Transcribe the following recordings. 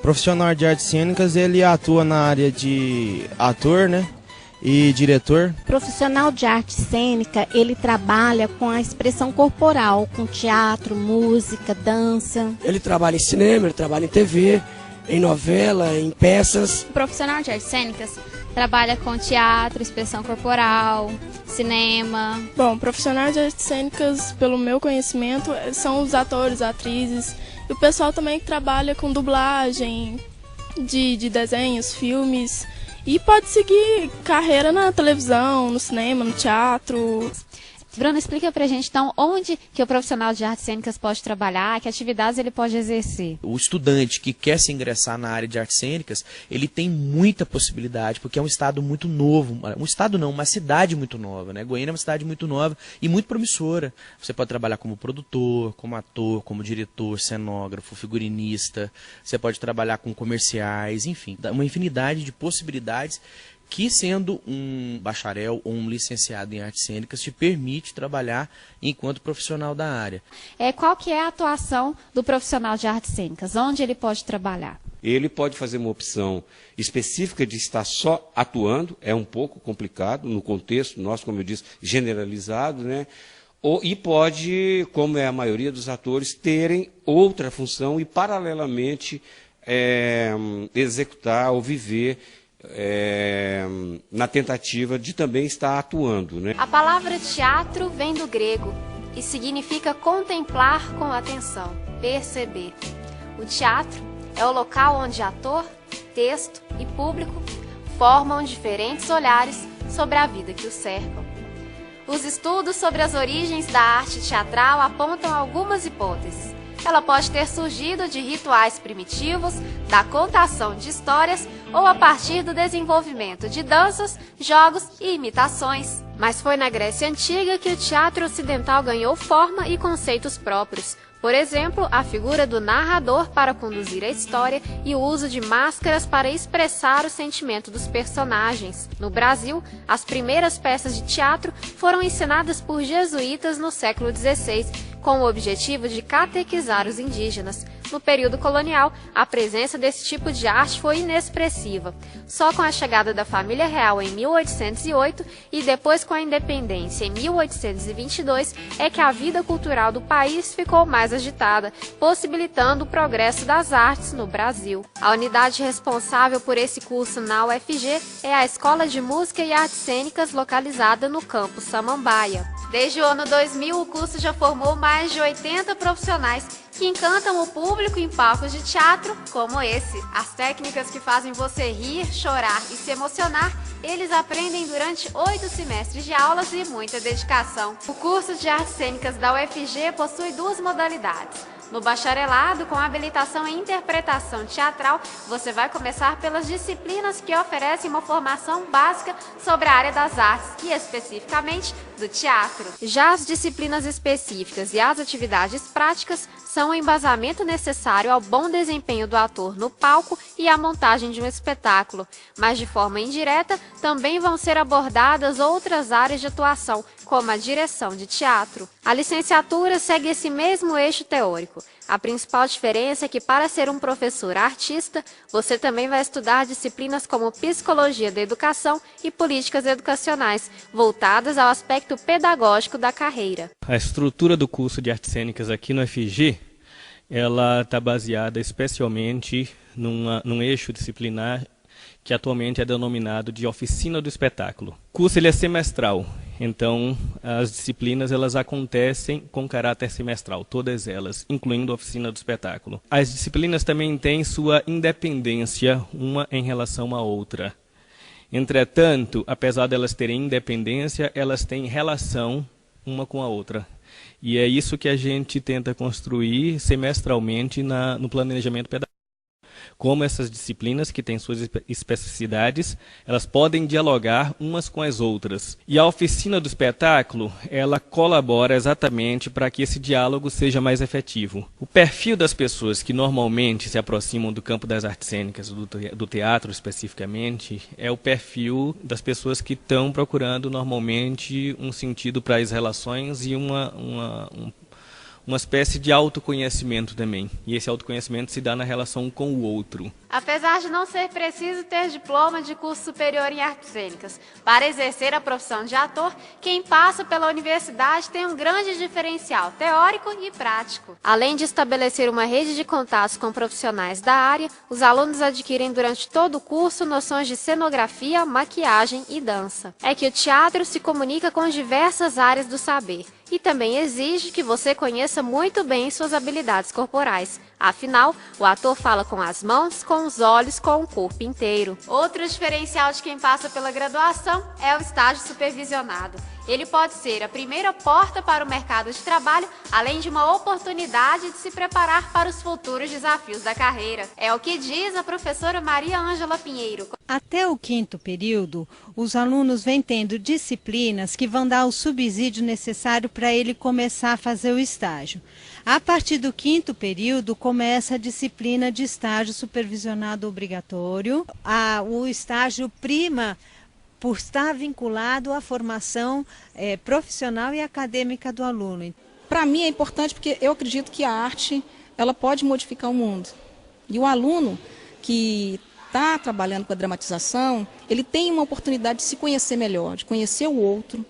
profissional de artes cênicas, ele atua na área de ator, né? E diretor. Profissional de arte cênica, ele trabalha com a expressão corporal, com teatro, música, dança. Ele trabalha em cinema, ele trabalha em TV, em novela, em peças. O profissional de artes cênicas trabalha com teatro, expressão corporal, cinema. Bom, profissionais de artes cênicas, pelo meu conhecimento, são os atores, atrizes e o pessoal também que trabalha com dublagem de desenhos, filmes. E pode seguir carreira na televisão, no cinema, no teatro. Bruno, explica pra gente então onde que o profissional de artes cênicas pode trabalhar, que atividades ele pode exercer. O estudante que quer se ingressar na área de artes cênicas, ele tem muita possibilidade, porque é um estado muito novo, uma cidade muito nova, né? Goiânia é uma cidade muito nova e muito promissora. Você pode trabalhar como produtor, como ator, como diretor, cenógrafo, figurinista, você pode trabalhar com comerciais, enfim, uma infinidade de possibilidades que, sendo um bacharel ou um licenciado em artes cênicas, te permite trabalhar enquanto profissional da área. Qual que é a atuação do profissional de artes cênicas? Onde ele pode trabalhar? Ele pode fazer uma opção específica de estar só atuando, é um pouco complicado no contexto nosso, como eu disse, generalizado, né? E pode, como é a maioria dos atores, terem outra função e, paralelamente, executar ou viver na tentativa de também estar atuando, né? A palavra teatro vem do grego e significa contemplar com atenção, perceber. O teatro é o local onde ator, texto e público formam diferentes olhares sobre a vida que o cercam. Os estudos sobre as origens da arte teatral apontam algumas hipóteses. Ela pode ter surgido de rituais primitivos, da contação de histórias ou a partir do desenvolvimento de danças, jogos e imitações. Mas foi na Grécia Antiga que o teatro ocidental ganhou forma e conceitos próprios. Por exemplo, a figura do narrador para conduzir a história e o uso de máscaras para expressar o sentimento dos personagens. No Brasil, as primeiras peças de teatro foram ensinadas por jesuítas no século XVI, com o objetivo de catequizar os indígenas. No período colonial, a presença desse tipo de arte foi inexpressiva. Só com a chegada da família real em 1808 e depois com a independência em 1822 é que a vida cultural do país ficou mais agitada, possibilitando o progresso das artes no Brasil. A unidade responsável por esse curso na UFG é a Escola de Música e Artes Cênicas, localizada no campus Samambaia. Desde o ano 2000, o curso já formou mais de 80 profissionais que encantam o público em palcos de teatro como esse. As técnicas que fazem você rir, chorar e se emocionar, eles aprendem durante 8 semestres de aulas e muita dedicação. O curso de Artes Cênicas da UFG possui 2 modalidades. No bacharelado, com habilitação em interpretação teatral, você vai começar pelas disciplinas que oferecem uma formação básica sobre a área das artes e, especificamente, do teatro. Já as disciplinas específicas e as atividades práticas são o embasamento necessário ao bom desempenho do ator no palco e à montagem de um espetáculo, mas de forma indireta também vão ser abordadas outras áreas de atuação, como a direção de teatro. A licenciatura segue esse mesmo eixo teórico. A principal diferença é que, para ser um professor artista, você também vai estudar disciplinas como Psicologia da Educação e Políticas Educacionais, voltadas ao aspecto pedagógico da carreira. A estrutura do curso de Artes Cênicas aqui no FG, ela está baseada especialmente num eixo disciplinar que atualmente é denominado de Oficina do Espetáculo. O curso ele é semestral, então as disciplinas elas acontecem com caráter semestral, todas elas, incluindo a Oficina do Espetáculo. As disciplinas também têm sua independência uma em relação à outra. Entretanto, apesar de elas terem independência, elas têm relação uma com a outra. E é isso que a gente tenta construir semestralmente no planejamento pedagógico. Como essas disciplinas, que têm suas especificidades, elas podem dialogar umas com as outras. E a Oficina do Espetáculo, ela colabora exatamente para que esse diálogo seja mais efetivo. O perfil das pessoas que normalmente se aproximam do campo das artes cênicas, do teatro especificamente, é o perfil das pessoas que estão procurando normalmente um sentido para as relações e uma espécie de autoconhecimento também. E esse autoconhecimento se dá na relação com o outro. Apesar de não ser preciso ter diploma de curso superior em artes cênicas para exercer a profissão de ator, quem passa pela universidade tem um grande diferencial teórico e prático. Além de estabelecer uma rede de contatos com profissionais da área, os alunos adquirem durante todo o curso noções de cenografia, maquiagem e dança. É que o teatro se comunica com diversas áreas do saber e também exige que você conheça muito bem suas habilidades corporais. Afinal, o ator fala com as mãos, com os olhos, com o corpo inteiro. Outro diferencial de quem passa pela graduação é o estágio supervisionado. Ele pode ser a primeira porta para o mercado de trabalho, além de uma oportunidade de se preparar para os futuros desafios da carreira. É o que diz a professora Maria Ângela Pinheiro. Até o 5º período, os alunos vêm tendo disciplinas que vão dar o subsídio necessário para ele começar a fazer o estágio. A partir do 5º período, começa a disciplina de estágio supervisionado obrigatório. O estágio prima por estar vinculado à formação profissional e acadêmica do aluno. Para mim é importante porque eu acredito que a arte ela pode modificar o mundo. E o aluno que está trabalhando com a dramatização, ele tem uma oportunidade de se conhecer melhor, de conhecer o outro,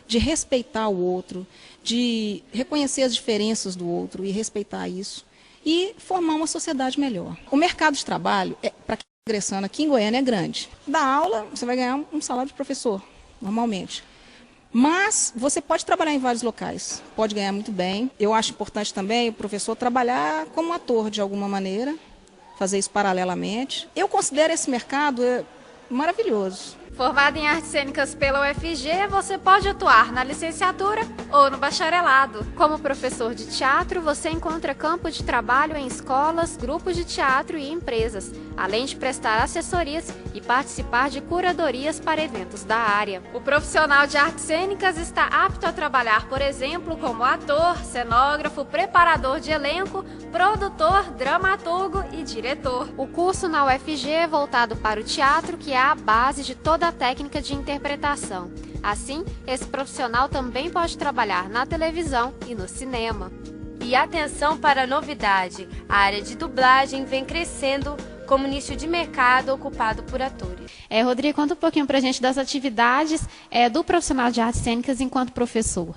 de respeitar o outro, de reconhecer as diferenças do outro e respeitar isso, e formar uma sociedade melhor. O mercado de trabalho, para quem está ingressando aqui em Goiânia, é grande. Da aula, você vai ganhar um salário de professor, normalmente. Mas você pode trabalhar em vários locais, pode ganhar muito bem. Eu acho importante também o professor trabalhar como ator de alguma maneira, fazer isso paralelamente. Eu considero esse mercado maravilhoso. Formado em artes cênicas pela UFG, você pode atuar na licenciatura ou no bacharelado. Como professor de teatro, você encontra campo de trabalho em escolas, grupos de teatro e empresas, além de prestar assessorias e participar de curadorias para eventos da área. O profissional de artes cênicas está apto a trabalhar, por exemplo, como ator, cenógrafo, preparador de elenco, produtor, dramaturgo e diretor. O curso na UFG é voltado para o teatro, que é a base de toda a técnica de interpretação. Assim, esse profissional também pode trabalhar na televisão e no cinema. E atenção para a novidade, a área de dublagem vem crescendo como nicho de mercado ocupado por atores. Rodrigo, conta um pouquinho pra gente das atividades do profissional de artes cênicas enquanto professor.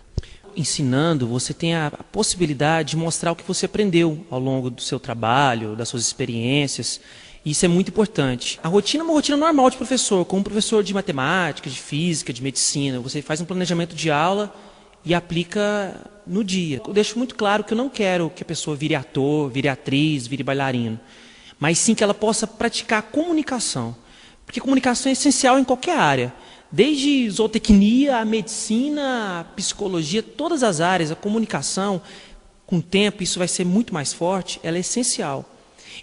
Ensinando, você tem a possibilidade de mostrar o que você aprendeu ao longo do seu trabalho, das suas experiências. Isso é muito importante. A rotina é uma rotina normal de professor, como professor de matemática, de física, de medicina. Você faz um planejamento de aula e aplica no dia. Eu deixo muito claro que eu não quero que a pessoa vire ator, vire atriz, vire bailarino, mas sim que ela possa praticar comunicação. Porque comunicação é essencial em qualquer área. Desde zootecnia, a medicina, a psicologia, todas as áreas, a comunicação, com o tempo isso vai ser muito mais forte, ela é essencial.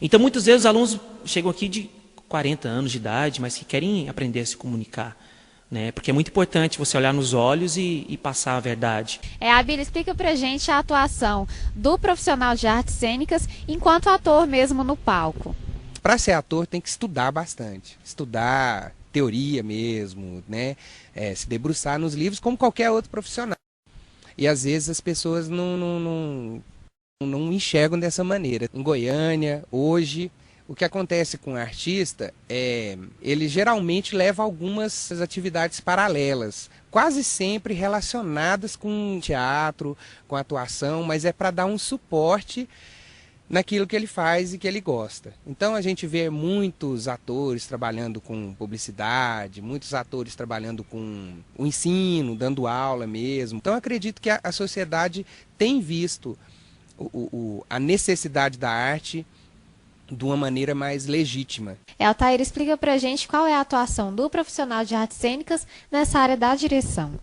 Então, muitas vezes, os alunos chegam aqui de 40 anos de idade, mas que querem aprender a se comunicar, né? Porque é muito importante você olhar nos olhos e passar a verdade. Abílio, explica pra gente a atuação do profissional de artes cênicas enquanto ator mesmo no palco. Para ser ator tem que estudar bastante, estudar teoria mesmo, né? Se debruçar nos livros como qualquer outro profissional. E às vezes as pessoas não enxergam dessa maneira. Em Goiânia, hoje, o que acontece com o artista ele geralmente leva algumas atividades paralelas, quase sempre relacionadas com teatro, com atuação, mas é para dar um suporte naquilo que ele faz e que ele gosta. Então a gente vê muitos atores trabalhando com publicidade, muitos atores trabalhando com o ensino, dando aula mesmo. Então acredito que a sociedade tem visto a necessidade da arte de uma maneira mais legítima. Altair, explica pra gente qual é a atuação do profissional de artes cênicas nessa área da direção.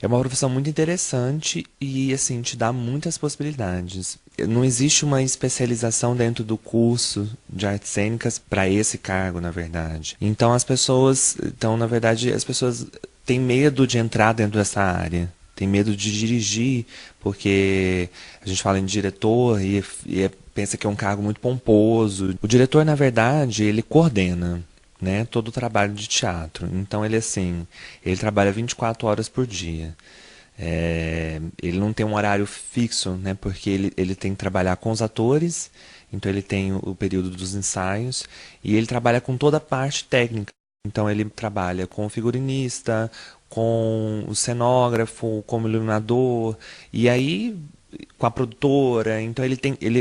É uma profissão muito interessante e assim te dá muitas possibilidades. Não existe uma especialização dentro do curso de artes cênicas para esse cargo, na verdade. Então as pessoas têm medo de entrar dentro dessa área. Tem medo de dirigir, porque a gente fala em diretor e pensa que é um cargo muito pomposo. O diretor, na verdade, ele coordena, né, todo o trabalho de teatro. Então ele trabalha 24 horas por dia. Ele não tem um horário fixo, né, porque ele tem que trabalhar com os atores, então ele tem o período dos ensaios, e ele trabalha com toda a parte técnica. Então ele trabalha com o figurinista, com o cenógrafo, como iluminador, e aí com a produtora. Então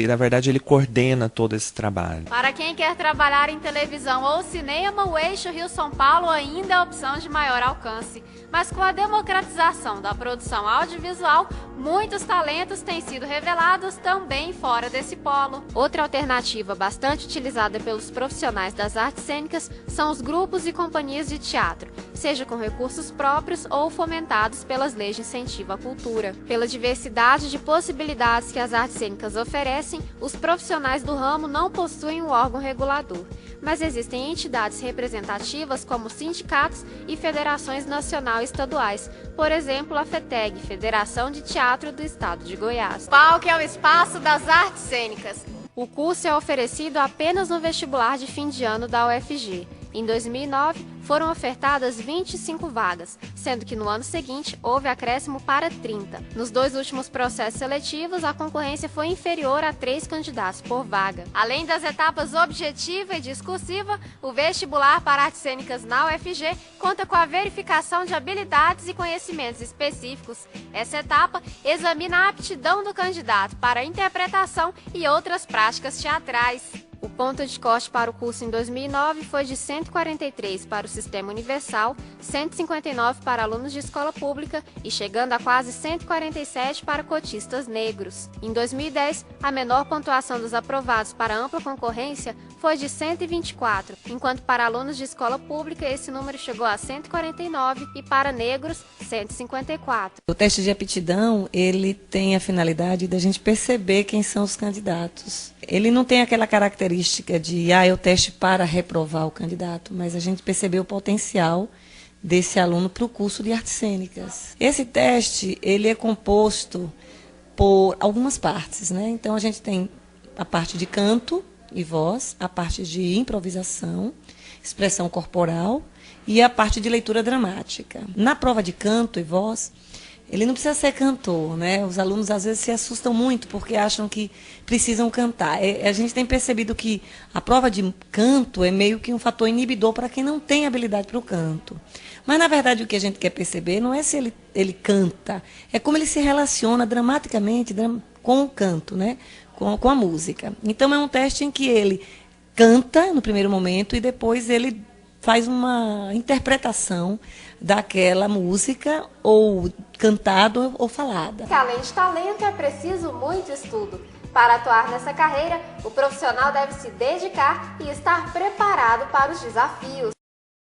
na verdade ele coordena todo esse trabalho. Para quem quer trabalhar em televisão ou cinema, o eixo Rio-São Paulo ainda é a opção de maior alcance. Mas com a democratização da produção audiovisual, muitos talentos têm sido revelados também fora desse polo. Outra alternativa bastante utilizada pelos profissionais das artes cênicas são os grupos e companhias de teatro, seja com recursos próprios ou fomentados pelas leis de incentivo à cultura. Pela diversidade de possibilidades que as artes cênicas oferecem, os profissionais do ramo não possuem um órgão regulador, mas existem entidades representativas como sindicatos e federações nacionais e estaduais, por exemplo, a FETEG, Federação de Teatro do Estado de Goiás. Palco é o espaço das artes cênicas. O curso é oferecido apenas no vestibular de fim de ano da UFG. Em 2009, foram ofertadas 25 vagas, sendo que no ano seguinte houve acréscimo para 30. Nos 2 últimos processos seletivos, a concorrência foi inferior a 3 candidatos por vaga. Além das etapas objetiva e discursiva, o vestibular para artes cênicas na UFG conta com a verificação de habilidades e conhecimentos específicos. Essa etapa examina a aptidão do candidato para a interpretação e outras práticas teatrais. O ponto de corte para o curso em 2009 foi de 143 para o Sistema Universal, 159 para alunos de escola pública e chegando a quase 147 para cotistas negros. Em 2010, a menor pontuação dos aprovados para ampla concorrência foi de 124, enquanto para alunos de escola pública esse número chegou a 149 e para negros, 154. O teste de aptidão, ele tem a finalidade da gente perceber quem são os candidatos. Ele não tem aquela característica de, é o teste para reprovar o candidato, mas a gente percebeu o potencial desse aluno para o curso de artes cênicas. Esse teste, ele é composto por algumas partes, né? Então a gente tem a parte de canto e voz, a parte de improvisação, expressão corporal e a parte de leitura dramática. Na prova de canto e voz, ele não precisa ser cantor, né? Os alunos às vezes se assustam muito porque acham que precisam cantar. A gente tem percebido que a prova de canto é meio que um fator inibidor para quem não tem habilidade para o canto. Mas, na verdade, o que a gente quer perceber não é se ele canta, é como ele se relaciona dramaticamente com o canto, né? Com a música. Então, é um teste em que ele canta no primeiro momento e depois ele faz uma interpretação daquela música, ou cantada ou falada. Além de talento, é preciso muito estudo. Para atuar nessa carreira, o profissional deve se dedicar e estar preparado para os desafios.